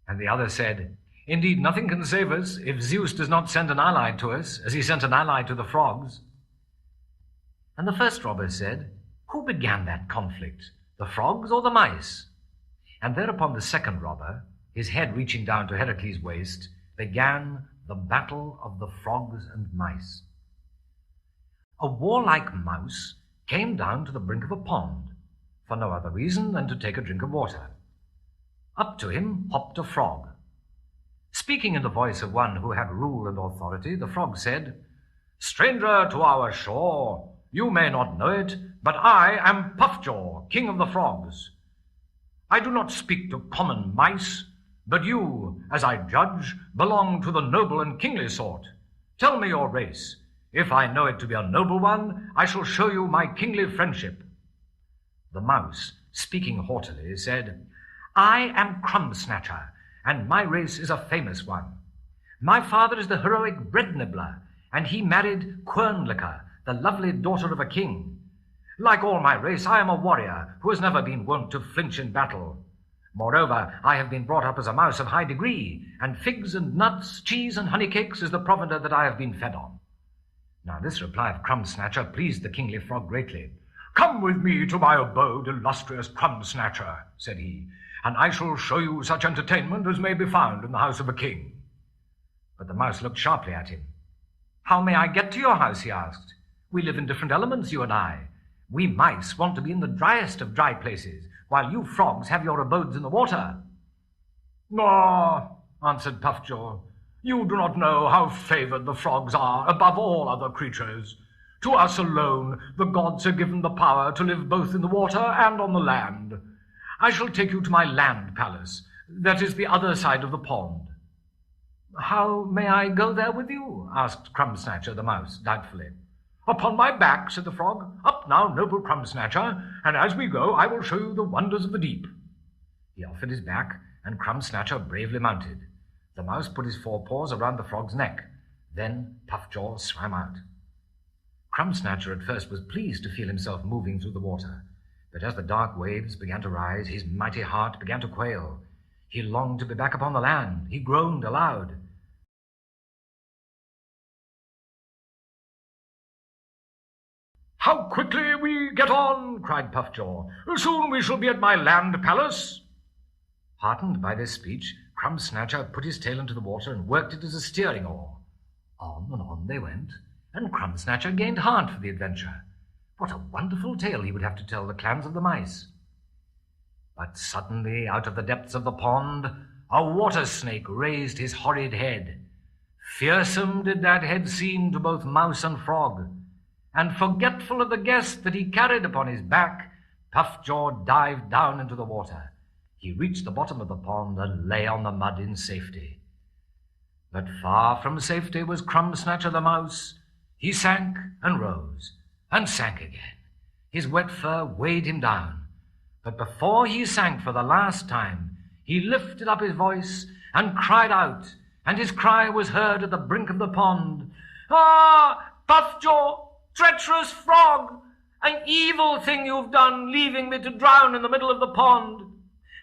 And the other said, "Indeed, nothing can save us if Zeus does not send an ally to us, as he sent an ally to the frogs." And the first robber said, "Who began that conflict, the frogs or the mice?" And thereupon the second robber, his head reaching down to Heracles' waist, began the battle of the frogs and mice. A warlike mouse came down to the brink of a pond, for no other reason than to take a drink of water. Up to him hopped a frog. Speaking in the voice of one who had rule and authority, the frog said, "Stranger to our shore, you may not know it, but I am Puffjaw, king of the frogs. I do not speak to common mice, but you, as I judge, belong to the noble and kingly sort. Tell me your race. If I know it to be a noble one, I shall show you my kingly friendship." The mouse, speaking haughtily, said, "I am Crumb Snatcher, and my race is a famous one. My father is the heroic Bread Nibbler, and he married Quernlicker, the lovely daughter of a king. Like all my race, I am a warrior who has never been wont to flinch in battle. Moreover, I have been brought up as a mouse of high degree, and figs and nuts, cheese and honey cakes is the provender that I have been fed on." Now this reply of Crumb Snatcher pleased the kingly frog greatly. "Come with me to my abode, illustrious Crumb Snatcher," said he, "and I shall show you such entertainment as may be found in the house of a king." But the mouse looked sharply at him. "How may I get to your house?" he asked. "We live in different elements, you and I. We mice want to be in the driest of dry places, while you frogs have your abodes in the water." "Ah," answered Puffjaw, "you do not know how favored the frogs are above all other creatures. To us alone the gods have given the power to live both in the water and on the land. I shall take you to my land palace, that is the other side of the pond." "How may I go there with you?" asked Crumb Snatcher the mouse doubtfully. "Upon my back," said the frog. "Up now, noble Crumb Snatcher, and as we go I will show you the wonders of the deep." He offered his back, and Crumb Snatcher bravely mounted. The mouse put his forepaws around the frog's neck. Then Puffjaw swam out. Crumb Snatcher at first was pleased to feel himself moving through the water, but as the dark waves began to rise, his mighty heart began to quail. He longed to be back upon the land. He groaned aloud. "How quickly we get on!" cried Puffjaw. "Soon we shall be at my land palace." Heartened by this speech, Crumb Snatcher put his tail into the water and worked it as a steering oar. On and on they went, and Crumb Snatcher gained heart for the adventure. What a wonderful tale he would have to tell the clans of the mice. But suddenly, out of the depths of the pond, a water snake raised his horrid head. Fearsome did that head seem to both mouse and frog, and forgetful of the guest that he carried upon his back, Puffjaw dived down into the water. He reached the bottom of the pond and lay on the mud in safety. But far from safety was Crumb Snatcher the mouse. He sank and rose, and sank again. His wet fur weighed him down. But before he sank for the last time, he lifted up his voice and cried out, and his cry was heard at the brink of the pond. "Ah, Puffjaw, treacherous frog! An evil thing you've done, leaving me to drown in the middle of the pond.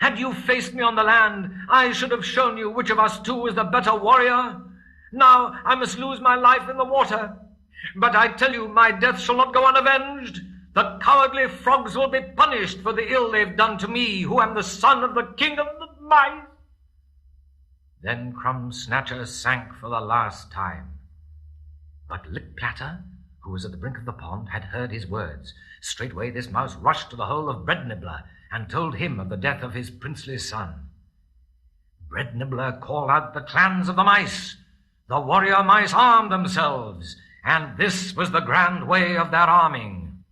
Had you faced me on the land, I should have shown you which of us two is the better warrior. Now I must lose my life in the water. But I tell you, my death shall not go unavenged. The cowardly frogs will be punished for the ill they've done to me, who am the son of the king of the mice." Then Crumb Snatcher sank for the last time. But Lip Platter, who was at the brink of the pond, had heard his words. Straightway this mouse rushed to the hole of Bread Nibbler and told him of the death of his princely son. Bread Nibbler called out the clans of the mice. The warrior mice armed themselves, and this was the grand way of their arming.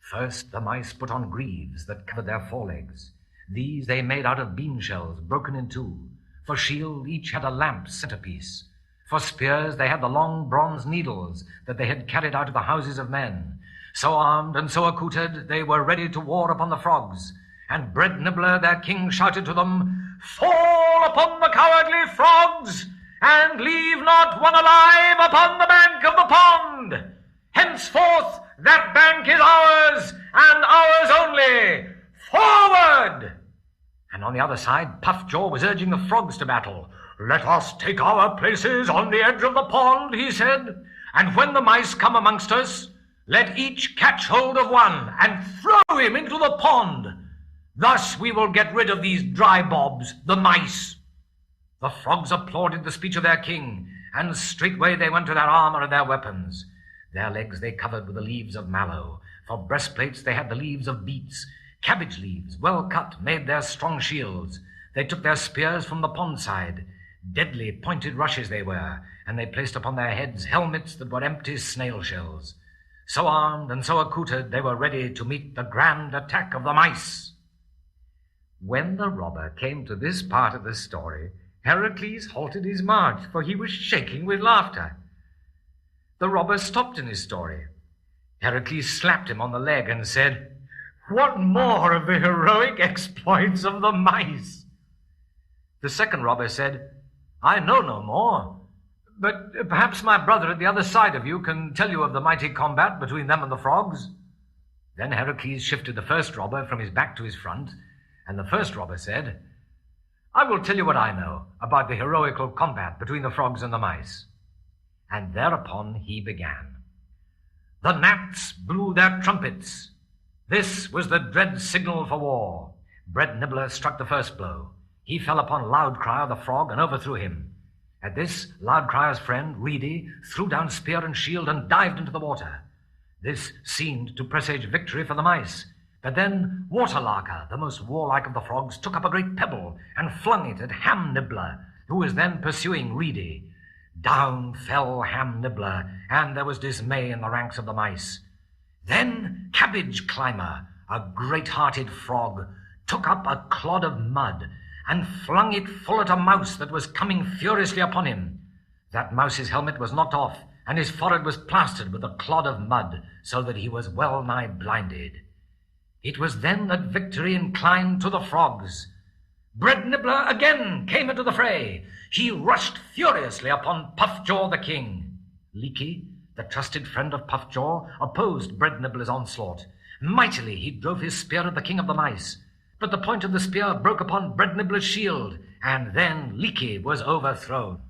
First the mice put on greaves that covered their forelegs. These they made out of bean shells broken in two. For shield each had a lamp centerpiece. For spears they had the long bronze needles that they had carried out of the houses of men. So armed and so accoutred, they were ready to war upon the frogs. And Bread Nibbler, their king, shouted to them, "Fall upon the cowardly frogs, and leave not one alive upon the bank of the pond. Henceforth That bank is ours, and ours only! Forward!" And on the other side, Puffjaw was urging the frogs to battle. "Let us take our places on the edge of the pond," he said, "and when the mice come amongst us, let each catch hold of one and throw him into the pond. Thus we will get rid of these dry bobs, the mice." The frogs applauded the speech of their king, and straightway they went to their armor and their weapons. Their legs they covered with the leaves of mallow. For breastplates they had the leaves of beets. Cabbage leaves, well cut, made their strong shields. They took their spears from the pond side. Deadly pointed rushes they were, and they placed upon their heads helmets that were empty snail shells. So armed and so accoutred, they were ready to meet the grand attack of the mice. When the robber came to this part of the story, Heracles halted his march, for he was shaking with laughter. The robber stopped in his story. Heracles slapped him on the leg and said, "What more of the heroic exploits of the mice?" The second robber said, "I know no more, but perhaps my brother at the other side of you can tell you of the mighty combat between them and the frogs." Then Heracles shifted the first robber from his back to his front, and the first robber said, "I will tell you what I know about the heroical combat between the frogs and the mice." And thereupon he began. The gnats blew their trumpets. This was the dread signal for war. Bread Nibbler struck the first blow. He fell upon Loudcrier the frog and overthrew him. At this, Loudcrier's friend, Reedy, threw down spear and shield and dived into the water. This seemed to presage victory for the mice. But then Waterlarker, the most warlike of the frogs, took up a great pebble and flung it at Ham Nibbler, who was then pursuing Reedy. Down fell Ham Nibbler, and there was dismay in the ranks of the mice. Then Cabbage Climber, a great-hearted frog, took up a clod of mud and flung it full at a mouse that was coming furiously upon him. That mouse's helmet was knocked off, and his forehead was plastered with a clod of mud, so that he was well nigh blinded. It was then that victory inclined to the frogs. Bread Nibbler again came into the fray. He rushed furiously upon Puffjaw the king. Leaky, the trusted friend of Puffjaw, opposed Bread Nibbler's onslaught. Mightily he drove his spear at the king of the mice, but the point of the spear broke upon Bread Nibbler's shield, and then Leaky was overthrown.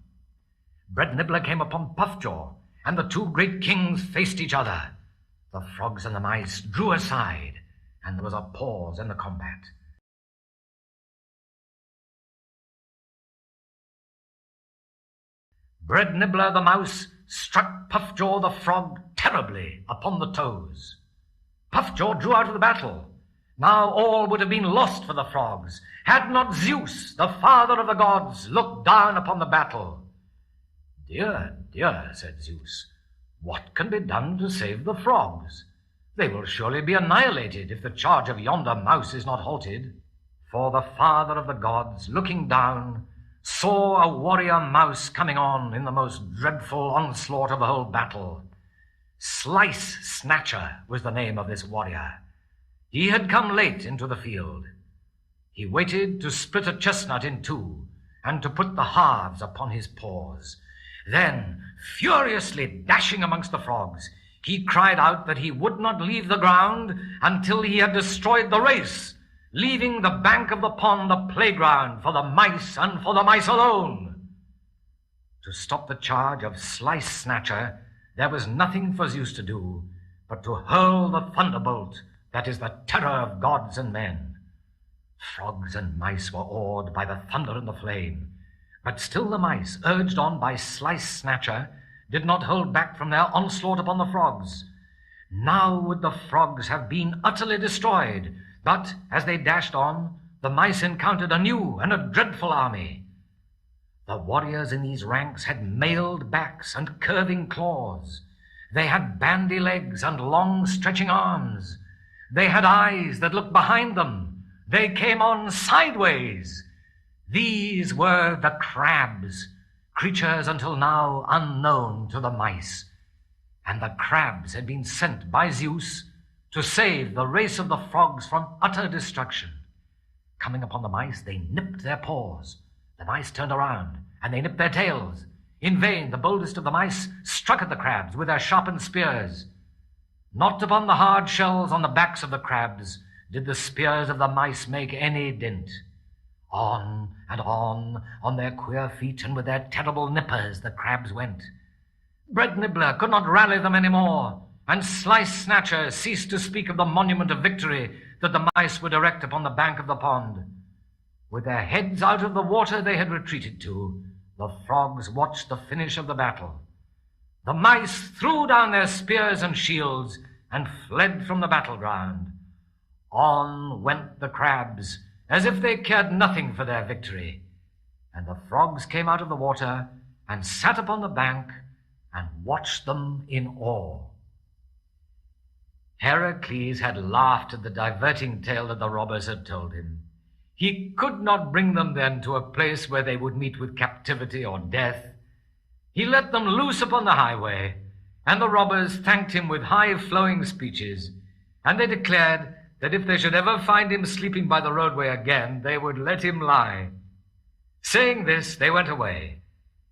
Bread Nibbler came upon Puffjaw, and the two great kings faced each other. The frogs and the mice drew aside, and there was a pause in the combat. Bread Nibbler the mouse struck Puffjaw the frog terribly upon the toes. Puffjaw drew out of the battle. Now all would have been lost for the frogs, had not Zeus, the father of the gods, looked down upon the battle. "Dear, dear," said Zeus, "what can be done to save the frogs? They will surely be annihilated if the charge of yonder mouse is not halted." For the father of the gods, looking down, saw a warrior mouse coming on in the most dreadful onslaught of the whole battle. Slice Snatcher was the name of this warrior. He had come late into the field. He waited to split a chestnut in two and to put the halves upon his paws. Then, furiously dashing amongst the frogs, he cried out that he would not leave the ground until he had destroyed the race, leaving the bank of the pond a playground for the mice and for the mice alone. To stop the charge of Slice Snatcher, there was nothing for Zeus to do but to hurl the thunderbolt that is the terror of gods and men. Frogs and mice were awed by the thunder and the flame, but still the mice, urged on by Slice Snatcher, did not hold back from their onslaught upon the frogs. Now would the frogs have been utterly destroyed, but as they dashed on, the mice encountered a new and a dreadful army. The warriors in these ranks had mailed backs and curving claws. They had bandy legs and long stretching arms. They had eyes that looked behind them. They came on sideways. These were the crabs, creatures until now unknown to the mice. And the crabs had been sent by Zeus to save the race of the frogs from utter destruction. Coming upon the mice, they nipped their paws. The mice turned around, and they nipped their tails. In vain, the boldest of the mice struck at the crabs with their sharpened spears. Not upon the hard shells on the backs of the crabs did the spears of the mice make any dint. On and on their queer feet and with their terrible nippers the crabs went. Bread Nibbler could not rally them any more, and Slice Snatcher ceased to speak of the monument of victory that the mice would erect upon the bank of the pond. With their heads out of the water they had retreated to, the frogs watched the finish of the battle. The mice threw down their spears and shields and fled from the battleground. On went the crabs, as if they cared nothing for their victory, and the frogs came out of the water and sat upon the bank and watched them in awe. Heracles had laughed at the diverting tale that the robbers had told him. He could not bring them then to a place where they would meet with captivity or death. He let them loose upon the highway, and the robbers thanked him with high-flowing speeches, and they declared that if they should ever find him sleeping by the roadway again, they would let him lie. Saying this, they went away,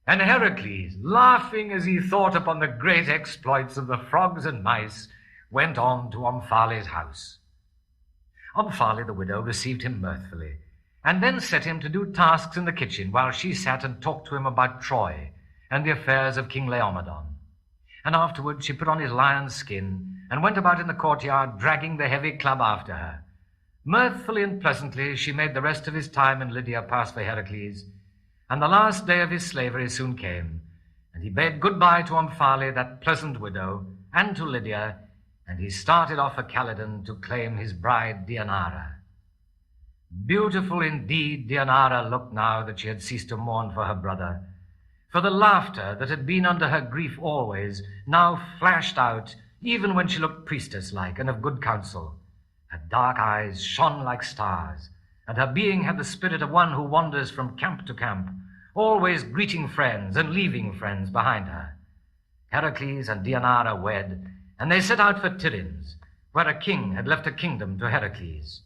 and Heracles, laughing as he thought upon the great exploits of the frogs and mice, went on to Omphale's house. Omphale the widow received him mirthfully, and then set him to do tasks in the kitchen while she sat and talked to him about Troy and the affairs of King Laomedon. And afterward she put on his lion's skin and went about in the courtyard, dragging the heavy club after her. Mirthfully and pleasantly she made the rest of his time in Lydia pass for Heracles, and the last day of his slavery soon came, and he bade good-bye to Omphale, that pleasant widow, and to Lydia, and he started off for Calydon to claim his bride Deianira. Beautiful indeed Deianira looked now that she had ceased to mourn for her brother, for the laughter that had been under her grief always now flashed out even when she looked priestess-like and of good counsel. Her dark eyes shone like stars, and her being had the spirit of one who wanders from camp to camp, always greeting friends and leaving friends behind her. Heracles and Deianira wed, and they set out for Tiryns, where a king had left a kingdom to Heracles.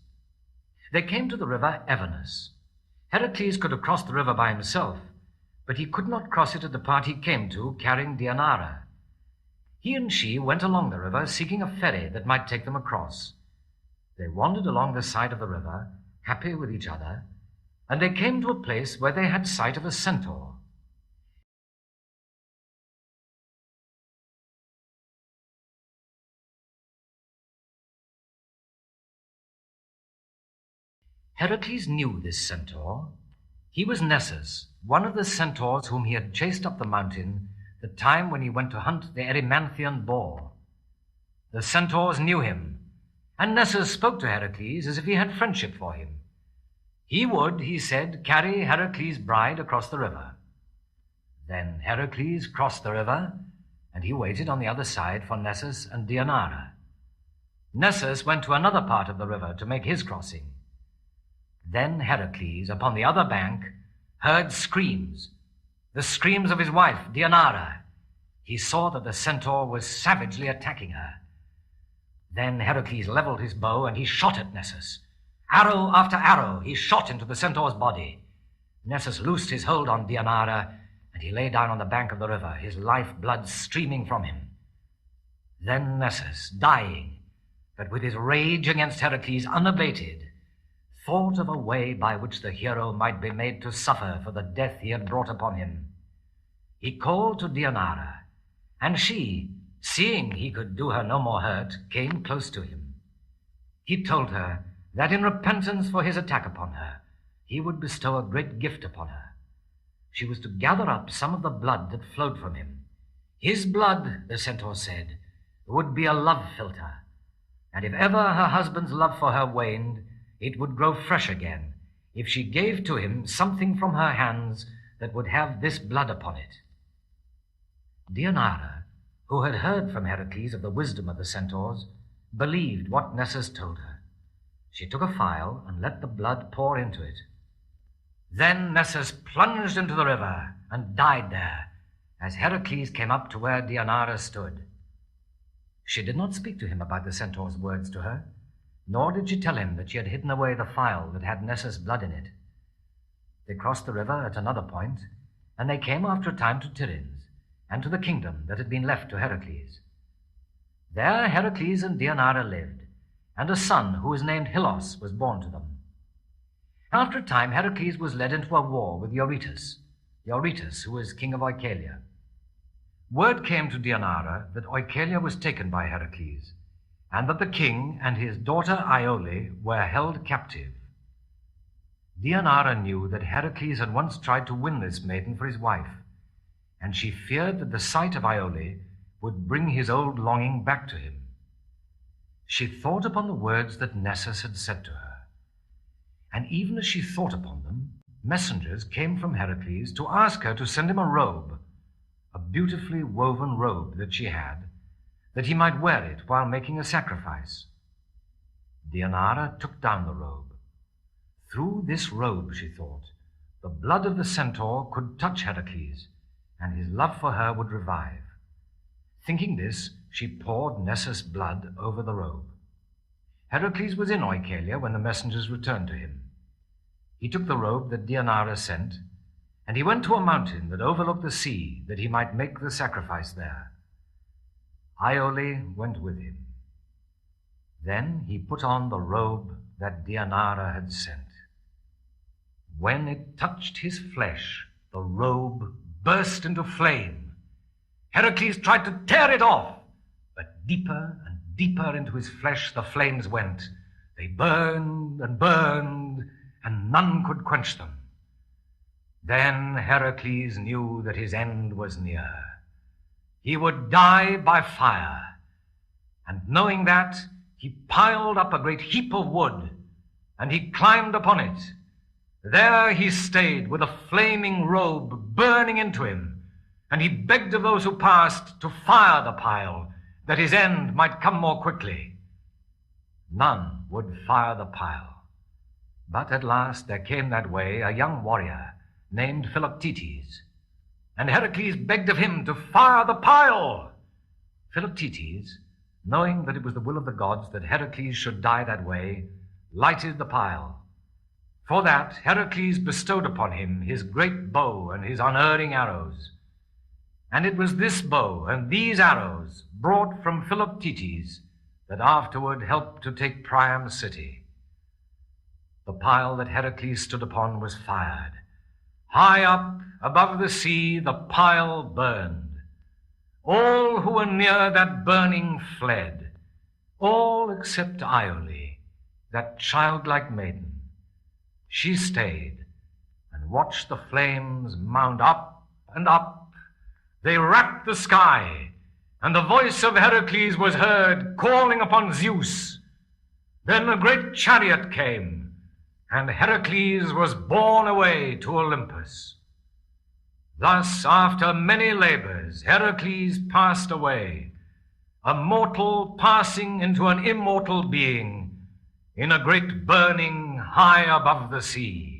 They came to the river Avernus. Heracles could have crossed the river by himself, but he could not cross it at the part he came to, carrying Deianira. He and she went along the river, seeking a ferry that might take them across. They wandered along the side of the river, happy with each other, and they came to a place where they had sight of a centaur. Heracles knew this centaur. He was Nessus, one of the centaurs whom he had chased up the mountain the time when he went to hunt the Erymanthian boar. The centaurs knew him, and Nessus spoke to Heracles as if he had friendship for him. He would, he said, carry Heracles' bride across the river. Then Heracles crossed the river, and he waited on the other side for Nessus and Deianira. Nessus went to another part of the river to make his crossing. Then Heracles, upon the other bank, heard screams, the screams of his wife, Deianira. He saw that the centaur was savagely attacking her. Then Heracles leveled his bow and he shot at Nessus. Arrow after arrow he shot into the centaur's body. Nessus loosed his hold on Deianira, and he lay down on the bank of the river, his life-blood streaming from him. Then Nessus, dying, but with his rage against Heracles unabated, thought of a way by which the hero might be made to suffer for the death he had brought upon him. He called to Deianira, and she, seeing he could do her no more hurt, came close to him. He told her that in repentance for his attack upon her, he would bestow a great gift upon her. She was to gather up some of the blood that flowed from him. His blood, the centaur said, would be a love philter, and if ever her husband's love for her waned, it would grow fresh again if she gave to him something from her hands that would have this blood upon it. Deianira, who had heard from Heracles of the wisdom of the centaurs, believed what Nessus told her. She took a phial and let the blood pour into it. Then Nessus plunged into the river and died there, as Heracles came up to where Deianira stood. She did not speak to him about the centaur's words to her, nor did she tell him that she had hidden away the phial that had Nessus' blood in it. They crossed the river at another point, and they came after a time to Tiryns, and to the kingdom that had been left to Heracles. There Heracles and Deianira lived, and a son who was named Hylos was born to them. After a time, Heracles was led into a war with Eurytus, who was king of Oichalia. Word came to Deianira that Oichalia was taken by Heracles, and that the king and his daughter Iole were held captive. Deianira knew that Heracles had once tried to win this maiden for his wife, and she feared that the sight of Iole would bring his old longing back to him. She thought upon the words that Nessus had said to her, and even as she thought upon them, messengers came from Heracles to ask her to send him a robe, a beautifully woven robe that she had, that he might wear it while making a sacrifice. Deianira took down the robe. Through this robe, she thought, the blood of the centaur could touch Heracles, and his love for her would revive. Thinking this, she poured Nessus' blood over the robe. Heracles was in Oichalia when the messengers returned to him. He took the robe that Deianira sent, and he went to a mountain that overlooked the sea, that he might make the sacrifice there. Iole went with him. Then he put on the robe that Deianira had sent. When it touched his flesh, the robe burst into flame. Heracles tried to tear it off, but deeper and deeper into his flesh the flames went. They burned and burned, and none could quench them. Then Heracles knew that his end was near. He would die by fire, and knowing that, he piled up a great heap of wood, and he climbed upon it. There he stayed with a flaming robe burning into him, and he begged of those who passed to fire the pile, that his end might come more quickly. None would fire the pile. But at last there came that way a young warrior named Philoctetes, and Heracles begged of him to fire the pile. Philoctetes, knowing that it was the will of the gods that Heracles should die that way, lighted the pile. For that Heracles bestowed upon him his great bow and his unerring arrows. And it was this bow and these arrows, brought from Philoctetes, that afterward helped to take Priam's city. The pile that Heracles stood upon was fired. High up above the sea the pile burned. All who were near that burning fled, all except Iole, that childlike maiden. She stayed and watched the flames mount up and up. They wrapped the sky, and the voice of Heracles was heard calling upon Zeus. Then a great chariot came, and Heracles was borne away to Olympus. Thus, after many labors, Heracles passed away, a mortal passing into an immortal being, in a great burning high above the sea.